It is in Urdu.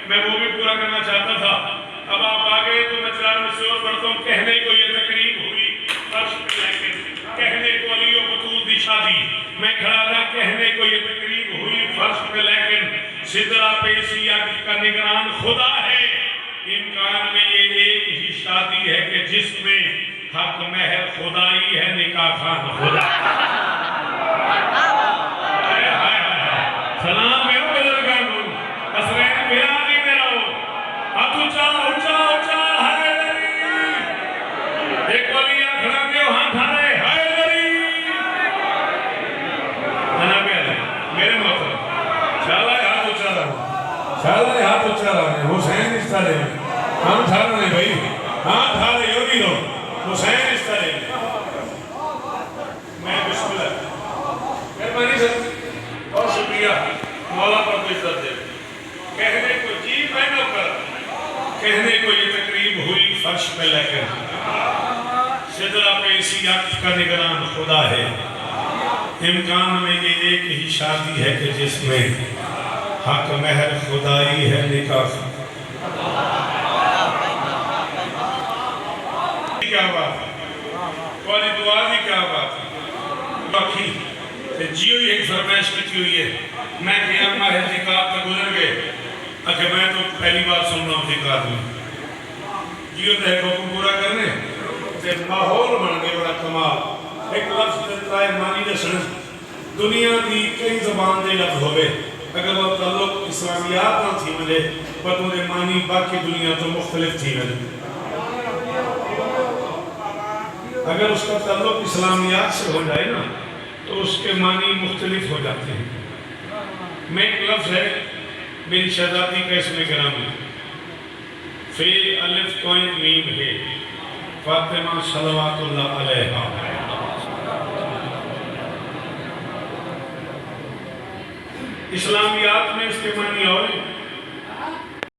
میں وہ بھی پورا کرنا چاہتا تھا. اب آپ آگئے تو میں 4 مصرے اور پڑھتا ہوں. کہنے کو یہ تقریب ہوئی فرش پہ لیکن کہنے کو علی و بطول دی شادی. میں کھڑا تھا کہنے کو یہ تقریب ہوئی فرش پہ لیکن سدرہ پہ اسی عقد کا نگران خدا ہے. امکان میں یہ ایک ہی شادی ہے کہ جس میں حق مہر خدائی ہے نکاح خان خدا. سلام میرے بزرگاں کو حسنین بھیا دیتے رہو. ہاتھ اونچا اونچا اونچا حیدری. ایک ولی کھڑا دیو ہاتھ ہارے حیدری. جناب علی میرے محترم شالا ہاتھ اونچا رہو. شالا ہاتھ اونچا رہو. حسین اس طرح ہم ٹھار رہے بھائی ہاتھ ہارے یوگی رو. حسین اس طرح میں بسم اللہ مہربانی سر اور شکریہ مولا پر کوئی عزت دے. کہنے کو جی میں نہ کر کہنے کو یہ تقریب ہوئی فرش پہ لیکن سدرہ پہ اسی عقد کا نگران خدا ہے. امکان میں یہ ایک ہی شادی ہے کہ جس میں حق مہر خدائی ہے نکاح. کیا بات ہے والی دعا دی کیا بات ہے. باقی جیو ہی ایک فرمائش کی ہوئی ہے. میں قیام ماہ ذکات کا گزر گئے اگر میں تو پہلی بار سن رہا ہوں ذکات میں جیو تو ایک حکم پورا کرنے تے ماحول بن گئے بڑا کمال. ایک لفظ دیتا ہے مانی دے سن دنیا دی کئی زبان دے لفظ ہوئے اگر وہ تعلق اسلامیات نہ تھی ملے پر وہ دے مانی باقی دنیا تو مختلف تھی ملے. اگر اس کا تعلق اسلامیات سے ہو جائے نا تو اس کے معنی مختلف ہو جاتے ہیں. میں ایک لفظ ہے میری شہزادی کا اسم گرامی فی الف کوئن میم ہے فاطمہ صلوات اللہ علیہا. اسلامیات میں اس کے معنی اور